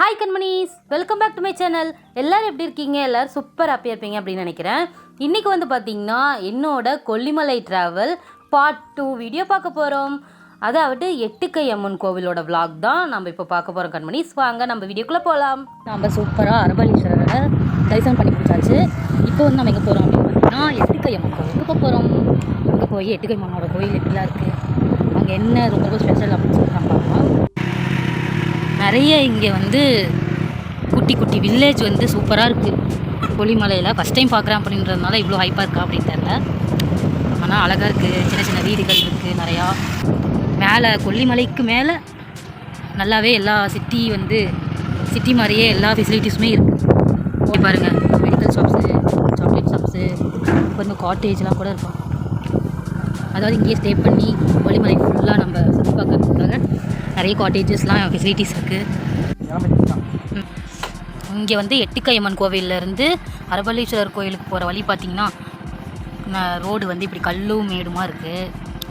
Hi கண்மணிஸ், welcome back to my channel. எல்லோரும் எப்படி இருக்கீங்க? எல்லோரும் சூப்பர் ஹாப்பியாக இருப்பீங்க அப்படின்னு நினைக்கிறேன். இன்றைக்கி வந்து பார்த்திங்கன்னா என்னோட கொல்லிமலை ட்ராவல் பார்ட் 2 வீடியோ பார்க்க போகிறோம். அதாவது எட்டுக்கை அம்மன் கோவிலோட விளாக் தான் நம்ம இப்போ பார்க்க போகிறோம் கண்மணிஸ். வாங்க நம்ம வீடியோக்குள்ளே போகலாம். நம்ம சூப்பராக அரபலீஸ்வரரை தரிசனம் பண்ணி முடிச்சாச்சு. இப்போ வந்து நம்ம எங்கே போகிறோம் அப்படின்னு பார்த்தீங்கன்னா எட்டுக்கை அம்மன் கோவிலுக்கு போக போகிறோம். அங்கே போய் எட்டுக்கை அம்மனோட கோயில் எப்படிலாம் இருக்குது, அங்கே என்ன ரொம்ப ரொம்ப ஸ்பெஷல் அப்படின்னு சொல்லி நம்ம பார்க்கலாம். நிறைய இங்கே வந்து குட்டி குட்டி வில்லேஜ் வந்து சூப்பராக இருக்குது கொல்லிமலையில். ஃபஸ்ட் டைம் பார்க்குறேன் அப்படின்றதுனால இவ்வளோ ஹைப்பாக இருக்கா அப்படின்னு தெரில. ஆனால் அழகாக இருக்குது. சின்ன சின்ன வீடுகள் இருக்குது நிறையா. மேலே கொல்லிமலைக்கு மேலே நல்லாவே எல்லா சிட்டி மாதிரியே எல்லா ஃபெசிலிட்டிஸுமே இருக்குது. பாருங்கள், மெடிக்கல் ஷாப்ஸு, சாக்லேட் ஷாப்ஸு, கொஞ்சம் காட்டேஜ்லாம் கூட இருக்கும். அதாவது இங்கேயே ஸ்டே பண்ணி கொல்லிமலை ஃபுல்லாக நம்ம சுற்றி பார்க்கறதுக்காக நிறைய காட்டேஜஸ்லாம் ஃபெசிலிட்டிஸ் இருக்குது. இங்கே வந்து எட்டுக்கை அம்மன் கோவிலேருந்து அரபலீஸ்வரர் கோயிலுக்கு போகிற வழி பார்த்திங்கன்னா ரோடு வந்து இப்படி கல்லும் மேடுமா இருக்குது.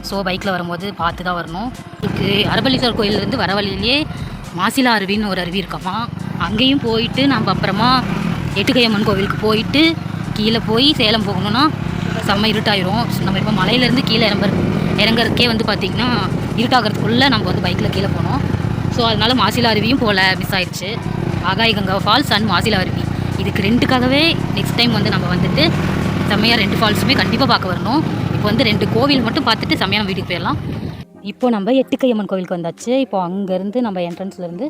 ஸோ பைக்கில் வரும்போது பார்த்து தான் வரணும். இதுக்கு அரபலீஸ்வரர் கோயிலேருந்து வர வழியிலேயே மாசிலா அருவின்னு ஒரு அருவி இருக்காமா. அங்கேயும் போயிட்டு நம்ம அப்புறமா எட்டுக்கை அம்மன் கோவிலுக்கு போயிட்டு கீழே போய் சேலம் போகணுன்னா செம்ம இருட்டாயிரும். நம்ம இப்போ மலையிலேருந்து கீழே இறங்குறதுக்கே வந்து பார்த்திங்கன்னா இருட்டாகிறதுக்குள்ளே நம்ம வந்து பைக்கில் கீழே போனோம். ஸோ அதனால் மாசிலா அருவியும் போல் மிஸ் ஆயிடுச்சு. ஆகாய கங்கா ஃபால்ஸ் அண்ட் மாசிலா அருவி, இதுக்கு ரெண்டுக்காகவே நெக்ஸ்ட் டைம் வந்து நம்ம வந்துட்டு செம்மையாக 2 ஃபால்ஸுமே கண்டிப்பாக பார்க்க வரணும். இப்போ வந்து 2 கோவில் மட்டும் பார்த்துட்டு செம்மையான வீட்டுக்கு போயிடலாம். இப்போ நம்ம எட்டுக்கை அம்மன் கோவிலுக்கு வந்தாச்சு. இப்போ அங்கேருந்து நம்ம என்ட்ரன்ஸ்லேருந்து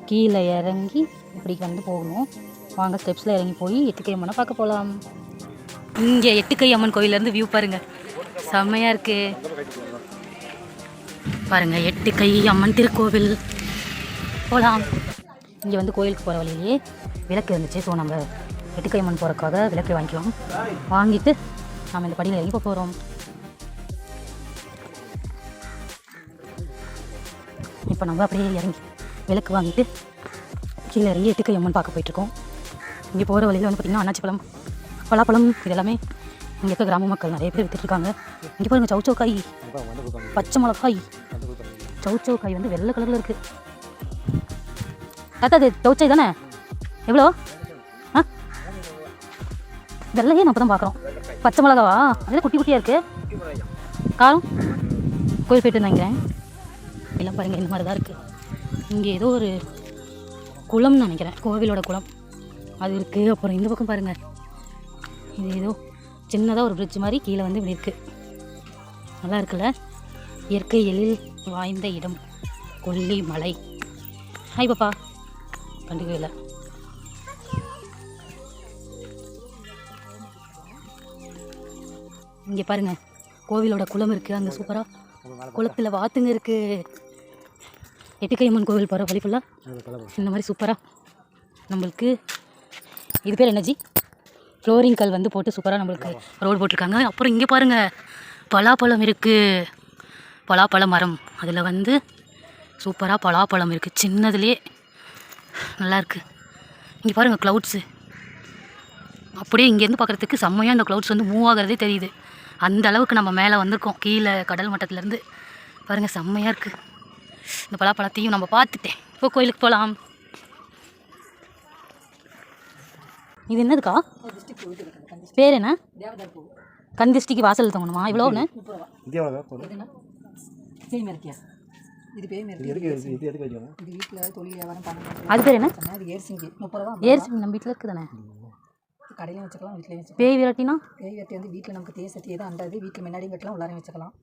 கீழே இறங்கி இப்படி வந்து போகணும். வாங்க ஸ்டெப்ஸில் இறங்கி போய் எட்டுக்கை அம்மனை பார்க்க போகலாம். இங்கே எட்டுக்கை அம்மன் கோவிலேருந்து வியூ பாருங்கள், செம்மையாக இருக்குது. பாருங்கள், எட்டுக்கை அம்மன் திருக்கோவில் போகலாம். இங்கே வந்து கோயிலுக்கு போகிற வழியிலேயே விளக்கு இருந்துச்சு. ஸோ நம்ம எட்டுக்கை அம்மன் போகிறதுக்காக விளக்கு வாங்கிக்கலாம். வாங்கிட்டு நம்ம இந்த படியில் இறங்கி போகிறோம். இப்போ நம்ம அப்படியே இறங்கி விளக்கு வாங்கிட்டு கீழே இறங்கி எட்டுக்கை அம்மன் பார்க்க போயிட்டுருக்கோம். இங்கே போகிற வழியில் வந்து பார்த்திங்கன்னா அன்னாச்சி பழம், பலாப்பழம், இது எல்லாமே இங்கே இருக்க கிராம மக்கள் நிறைய பேர் விற்றுட்ருக்காங்க. இங்கே பாருங்கள், சவுச்சவுக்காய், பச்சை மிளகாய். சவுச்சவுக்காய் வந்து வெள்ளை கலரில் இருக்குது. தாத்தா, அது சவுச்சாய் தானே? எவ்வளோ? வெள்ளையே நம்ம தான் பார்க்குறோம். பச்சை மிளகாவா? அதெல்லாம் குட்டி குட்டியாக இருக்குது. காரம் கோயில் போய்ட்டு இருந்தாங்கிறேன். எல்லாம் பாருங்கள், இந்த மாதிரி தான் இருக்குது. இங்கே ஏதோ ஒரு குளம்னு நினைக்கிறேன், கோவிலோட குளம் அது இருக்குது. அப்புறம் இந்த பக்கம் பாருங்கள், இது ஏதோ சின்னதாக ஒரு பிரிட்ஜ் மாதிரி கீழே வந்து இப்படி இருக்குது. நல்லா இருக்குல்ல? இயற்கை எழில் வாய்ந்த இடம் கொல்லிமலை. ஹாய் பாப்பா, கண்டுக்கவே. இங்கே பாருங்கள், கோவிலோட குளம் இருக்குது. அங்கே சூப்பராக குளத்தில் வாத்துங்க இருக்குது. எட்டுக்கை அம்மன் கோவில் போகிற வழி ஃபுல்லாக இந்த மாதிரி சூப்பராக நம்மளுக்கு இது பேர் எனர்ஜி ஃப்ளோரிங் கல் வந்து போட்டு சூப்பராக நம்மளுக்கு ரோடு போட்டிருக்காங்க. அப்புறம் இங்கே பாருங்கள், பலாப்பழம் இருக்குது. பலாப்பழ மரம், அதில் வந்து சூப்பராக பலாப்பழம் இருக்குது. சின்னதுலேயே நல்லாயிருக்கு. இங்கே பாருங்கள் க்ளவுட்ஸு, அப்படியே இங்கேருந்து பார்க்குறதுக்கு செம்மையாக இந்த க்ளவுட்ஸ் வந்து மூவ் ஆகிறதே தெரியுது. அந்த அளவுக்கு நம்ம மேலே வந்திருக்கோம், கீழே கடல் மட்டத்துலேருந்து. பாருங்கள், செம்மையாக இருக்குது. இந்த பலாப்பழத்தையும் நம்ம பார்த்துட்டேன். இப்போ கோயிலுக்கு போகலாம். இது என்னதுக்கா? பேர் என்ன? கண் திருஷ்டிக்கு வாசல் தங்கணுமா? இவ்வளோ ஒன்று அது பேர் என்ன? ஏர்சிங்கி. நம்ம வீட்டில் இருக்குது தானே? கடையிலையும் வச்சுக்கலாம், வீட்லேயும் வச்சுக்கலாம். பேய் விரட்டினா? பேய் விரட்டி வந்து வீட்டில் நமக்கு தேய் சட்டி எதுவும் அண்டாது, வீட்டில் முன்னாடியும் கட்டலாம், உள்ளாரையும் வச்சுக்கலாம்.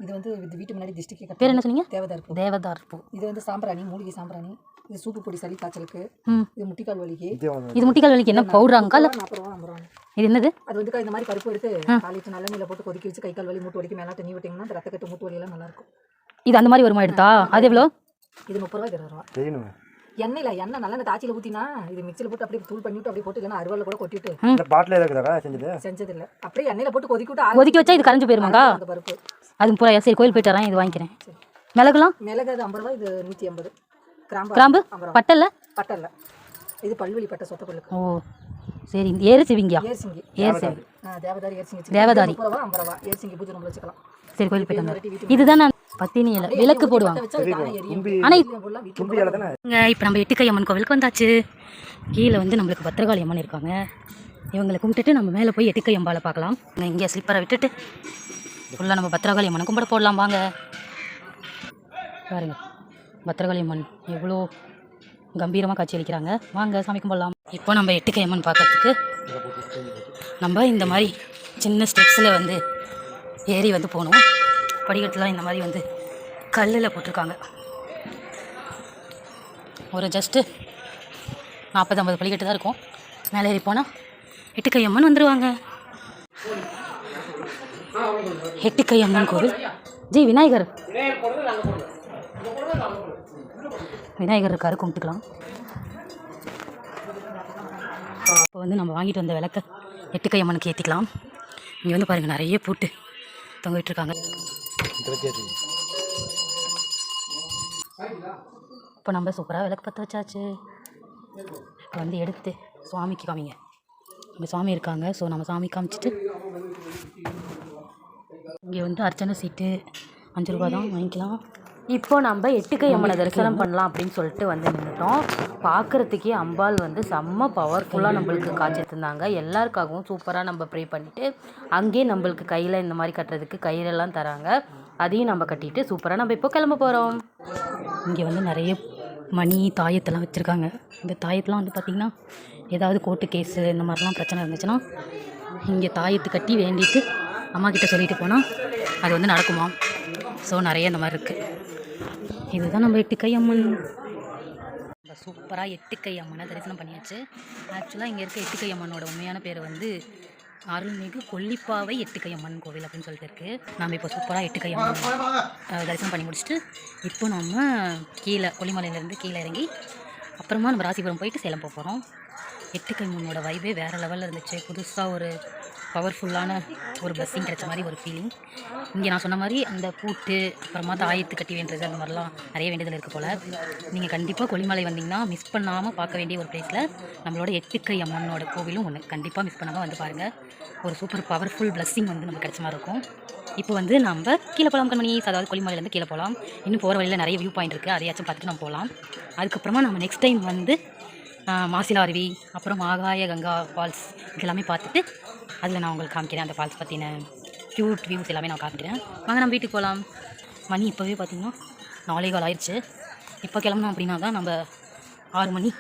இது வந்து வீட்டு முன்னாடி டிஸ்ட்ரிக்ட். பேர் என்ன சொன்னீங்க? தேவதார்பூ. தேவதார்பூ. இது வந்து சாம்பிராணி, மூலிகை சாம்பிராணி. இது சூப்பு பொடி, சளி காய்ச்சலுக்கு. இது முட்டிக்கால் வலிக்கு. இது முட்டிக்கால் வலிக்கு என்ன பவுடராங்க? 40 ரூபா. இது என்னது? அது வந்து இந்த மாதிரி பருப்பு எடுத்து காலிட்டு நல்ல நீல போட்டு கொதிக்க வச்சு கை கால் வலி, மூட்டு வலிக்கு மேலே தண்ணி விட்டிங்கன்னா அந்த ரத்த கட்டு, மூட்டு வலியெல்லாம் நல்லாயிருக்கும். இது அந்த மாதிரி வருமா எடுத்தா? அது எவ்வளோ? இது 30 ரூபா, 20 ரூபா. எண்ணெய் நல்ல தாச்சியில் ஊற்றினா இது மிக்சியில் போட்டு அப்படியே தூள் பண்ணிவிட்டு அப்படியே போட்டு, இல்லைன்னா அருவாவில் கூட கொட்டிட்டு. செஞ்சதில்லை. அப்படியே எண்ணெயில் போட்டு கொதிக்க வச்சா இது கரைஞ்சு போயிருமாங்க அந்த பருப்பு. அது பூரா. சரி, கோயில் போயிட்டு வரேன், இது வாங்கிக்கிறேன். மிளகுலாம்? மிளகு அது 50 ரூபா, இது 150. கிராம்பு பட்டல்ல? பட்டல்ல. இது பல்வெளி பட்டை, சொத்த பல்லுக்கு. ஓ சரி. ஏர்சிங்கியா? ஏர்சிங்கி. தேவதாரி ஏர்சிங்கி. தேவதாரி 50 ரூபா, 50 ரூபா. ஏர்சிங்கி பூஜை நம்ம வச்சுக்கலாம். சரி, கோயில் போயிட்டு வந்துடுறேன். இதுதான் நான் பத்தினி இலை விளக்கு போடுவாங்க. ஆனால் இப்போ நம்ம எட்டுக்கை அம்மன் கோவிலுக்கு வந்தாச்சு. கீழே வந்து நம்மளுக்கு பத்திரகாளி அம்மன் இருக்காங்க. இவங்களை கும்பிட்டுட்டு நம்ம மேலே போய் எட்டுக்கை அம்பாவை பார்க்கலாம். இங்கே ஸ்லிப்பரை விட்டுட்டு ஃபுல்லாக நம்ம பத்திரகாளி அம்மனை கும்பிட போடலாம் வாங்க. பாருங்க பத்திரகாளி அம்மன் எவ்வளோ கம்பீரமாக காட்சி அளிக்கிறாங்க. வாங்க சாமி கும்பிடலாம். இப்போ நம்ம எட்டுக்கை அம்மன் பார்க்கறதுக்கு நம்ம இந்த மாதிரி சின்ன ஸ்டெப்ஸில் வந்து ஏறி வந்து போகணும். படிக்கட்டுலாம் இந்த மாதிரி வந்து கல்லில் போட்டிருக்காங்க. ஒரு ஜஸ்ட்டு 40-50 படிக்கட்டு தான் இருக்கும். மேலே ஏறி போனால் எட்டுக்கை அம்மன் வந்துடுவாங்க. எட்டுக்கை அம்மன் கோவில் ஜி விநாயகர் இருக்காரு, கும்பிட்டுக்கலாம். இப்போ வந்து நம்ம வாங்கிட்டு வந்த விளக்க எட்டுக்கை அம்மனுக்கு ஏற்றிக்கலாம். இங்கே வந்து பாருங்கள் நிறைய பூட்டு தொங்கிட்டு இருக்காங்க. இப்போ நம்ம சூப்பராக விளக்கு பற்ற வச்சாச்சு. இப்போ வந்து எடுத்து சுவாமிக்கு காமிங்க. இங்கே சுவாமி இருக்காங்க. ஸோ நம்ம சாமி காமிச்சிட்டு இங்கே வந்து அர்ச்சனை சீட்டு 5 ரூபா தான் வாங்கிக்கலாம். இப்போ நம்ம எட்டுக்கை அம்மனை தரிசனம் பண்ணலாம் அப்படின்னு சொல்லிட்டு வந்து நின்றுட்டோம். பார்க்குறதுக்கே அம்பாள் வந்து செம்ம பவர்ஃபுல்லாக நம்மளுக்கு காட்சி தந்தாங்க. எல்லாருக்காகவும் சூப்பராக நம்ம ப்ரே பண்ணிவிட்டு அங்கேயே நம்மளுக்கு கையில் இந்த மாதிரி கட்டுறதுக்கு கயிறெல்லாம் தராங்க. அதையும் நம்ம கட்டிட்டு சூப்பராக நம்ம இப்போ கிளம்ப போகிறோம். இங்கே வந்து நிறைய மணி தாயத்தெல்லாம் வச்சுருக்காங்க. இந்த தாயத்தெலாம் வந்து பார்த்திங்கன்னா ஏதாவது கோர்ட்டு கேஸு இந்த மாதிரிலாம் பிரச்சனை இருந்துச்சுன்னா இங்கே தாயத்து கட்டி வேண்டிட்டு அம்மா கிட்ட சொல்லிட்டு போனால் அது வந்து நடக்குமா. ஸோ நிறைய இந்த மாதிரி இருக்குது. இதுதான் நம்ம எட்டுக்கை அம்மன். நம்ம சூப்பராக எட்டுக்கை அம்மனை தரிசனம் பண்ணியாச்சு. ஆக்சுவலாக இங்கே இருக்க எட்டுக்கை அம்மனோட உண்மையான பேர் வந்து அருள்மிகு கொல்லிப்பாவை எட்டுக்கை அம்மன் கோவில் அப்படின்னு சொல்லிட்டு இருக்குது. நம்ம இப்போ சூப்பராக எட்டுக்கை அம்மன் தரிசனம் பண்ணி முடிச்சுட்டு இப்போ நம்ம கீழே கொல்லிமலையிலேருந்து கீழே இறங்கி அப்புறமா நம்ம ராசிபுரம் போயிட்டு சேலம் போக போகிறோம். எட்டுக்கை அம்மனோட வைபே வேறு லெவலில் இருந்துச்சு. புதுசாக ஒரு பவர்ஃபுல்லான ஒரு பிளஸ்ஸிங் கிடைச்ச மாதிரி ஒரு ஃபீலிங். இங்கே நான் சொன்ன மாதிரி அந்த பூட்டு அப்புறமா தாயத்து கட்டி வேண்டியது அந்த மாதிரிலாம் நிறைய வேண்டியதில் இருக்குது போல். நீங்கள் கண்டிப்பாக கொல்லிமலை வந்தீங்கன்னா மிஸ் பண்ணாமல் பார்க்க வேண்டிய ஒரு பிளேஸில் நம்மளோட எட்டுக்கை அம்மனோட கோவிலும் ஒன்று. கண்டிப்பாக மிஸ் பண்ணாமல் வந்து பாருங்கள். ஒரு சூப்பர் பவர்ஃபுல் பிளஸ்ஸிங் வந்து நமக்கு கிடைச்ச மாதிரி இருக்கும். இப்போ வந்து நம்ம கீழே போகலாம் கண்மணிஸ், அதாவது கொல்லிமலையிலேருந்து கீழே போகலாம். இன்னும் போகிற வழியில் நிறைய வியூ பாயிண்ட் இருக்குது, அதையாச்சும் பார்த்துட்டு நம்ம போகலாம். அதுக்கப்புறமா நம்ம நெக்ஸ்ட் டைம் வந்து மாசிலா அருவி அப்புறம் ஆகாய கங்கா ஃபால்ஸ் இதெல்லாமே பார்த்துட்டு அதில் நான் உங்களுக்கு காமிக்கிறேன். அந்த ஃபால்ஸ் பற்றின க்யூட் வியூஸ் எல்லாமே நான் காமிக்கிறேன். வாங்க நம்ம வீட்டுக்கு போகலாம். மணி இப்போவே பார்த்திங்கன்னா 4:15 ஆயிடுச்சு. இப்போ கிளம்பணும் அப்படின்னா தான் நம்ம 6 மணி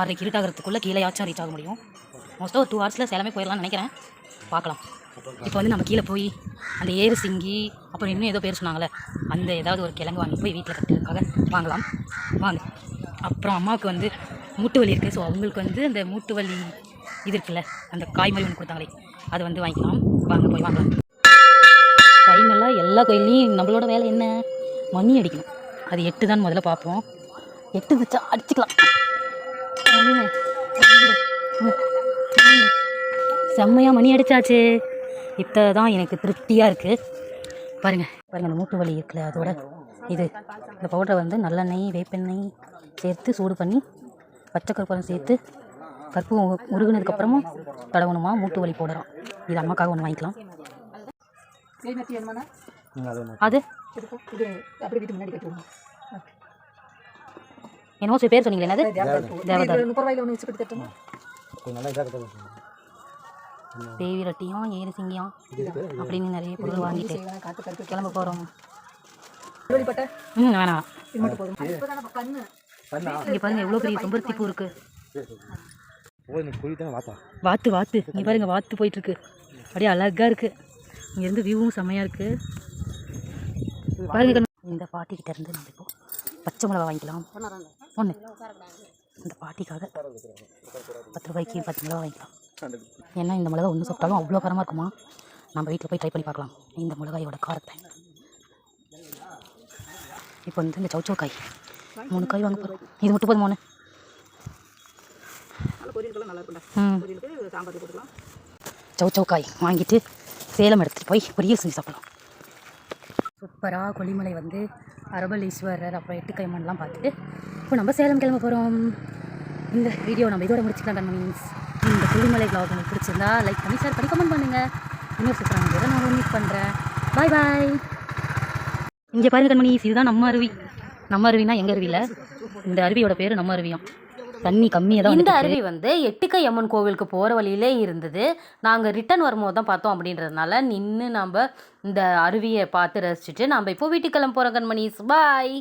6:30 இருட்டாகிறதுக்குள்ளே கீழேயாச்சும் ரீச் ஆக முடியும். மோஸ்ட்டாக ஒரு 2 ஹவர்ஸில் சேலமே போயிடலாம்னு நினைக்கிறேன். பார்க்கலாம். இப்போ வந்து நம்ம கீழே போய் அந்த ஏறு சிங்கி அப்புறம் இன்னும் ஏதோ பேர் சொன்னாங்களே அந்த ஏதாவது ஒரு கிழங்கு வாங்கி போய் வீட்டில் கட்டுறதுக்காக வாங்கலாம். வாங்க. அப்புறம் அம்மாவுக்கு வந்து மூட்டு வலி இருக்குது. ஸோ அவங்களுக்கு வந்து அந்த மூட்டு வலி இது இருக்குல்ல அந்த காய் மாதிரி ஒன்று கொடுத்தாங்களே அதை வந்து வாங்கிக்கலாம். வாங்க போய் வாங்கலாம். ஃபைனலாக எல்லா கோயிலையும் நம்மளோட வேலை என்ன, மணி அடிக்கணும். அது 8 தான் முதல்ல பார்ப்போம். 8 வச்சா அடிச்சுக்கலாம். செம்மையாக மணி அடித்தாச்சு. இப்போ தான் எனக்கு திருப்தியாக இருக்குது. பாருங்கள் அந்த மூட்டு வலி இருக்குல்ல அதோட இது இந்த பவுடரை வந்து நல்லெண்ணெய் வேப்பெண்ணெய் சேர்த்து சூடு பண்ணி பச்சை கற்பூரம் சேர்த்து கற்பூரம் உருகுனதுக்கப்புறமும் தடவணுமா மூட்டு வலி போடுறோம். இது அம்மாக்காக ஒன்று வாங்கிக்கலாம். அது என்னமோ சில பேர் சொன்னீங்களே என்னது தேவி ரொட்டியும் ஏறு சிங்கியம் அப்படின்னு நிறைய பொருள் வாங்கிட்டு கிளம்ப போகிறோம். வேணாம். இங்கே பாருங்க எவ்வளோ பெரிய செம்பருத்தி பூ இருக்கு. வாத்து இங்கே பாருங்க வாத்து போயிட்டு இருக்கு. அப்படியே அழகா இருக்கு. இங்கேருந்து வியூவும் செம்மையாக இருக்கு. பாருங்க இந்த பாட்டிக்கிட்ட இருந்து நம்ம இப்போ பச்சை மிளகா வாங்கிக்கலாம். ஒன்று இந்த பாட்டிக்காக 10 ரூபாய்க்கு 10 மிளகா வாங்கிக்கலாம். ஏன்னா இந்த மிளகா ஒன்று சாப்பிட்டாலும் அவ்வளோ காரமாக இருக்குமா. நம்ம வீட்டில் போய் ட்ரை பண்ணி பார்க்கலாம் இந்த மிளகாயோட காரத்தை. இப்போ வந்து இந்த சௌச்சோ காய் 3 காய் வாங்க போகிறோம். இது மட்டும் போதும் 3. சௌச்சோ காய் வாங்கிட்டு சேலம் எடுத்துகிட்டு போய் பொரியல் செஞ்சு சாப்பிடலாம். சூப்பராக கொல்லிமலை வந்து அரபலீஸ்வரர் அப்புறம் எட்டுக்கை அம்மன்லாம் பார்த்துட்டு இப்போ நம்ம சேலம் கிளம்ப போகிறோம். இந்த வீடியோ நம்ம இதோட முடிச்சுக்கலாம். மீன்ஸ் இந்த கொல்லிமலை vlog உங்களுக்கு பிடிச்சிருந்தா லைக் பண்ணி ஷேர் பண்ணி கமெண்ட் பண்ணுங்கள். இன்னொரு சூப்பரான வீடியோவை நான் மீட் பண்ணுறேன். பாய் பாய். இங்கே பாருங்க கண்மணிஸ், இதுதான் நம்ம அருவி. நம்ம அருவினா எங்கள் அருவியில், இந்த அருவியோட பேர் நம்ம அருவியாம். தண்ணி கம்மியாக தான். இந்த அருவி வந்து எட்டுக்கை அம்மன் கோவிலுக்கு போகிற வழியிலே இருந்தது. நாங்கள் ரிட்டன் வரும்போது தான் பார்த்தோம். அப்படின்றதுனால நின்று நம்ம இந்த அருவியை பார்த்து ரசிச்சுட்டு நம்ம இப்போ வீட்டுக்கு கிளம்ப போகிறோம் கண்மணிஸ். பாய்.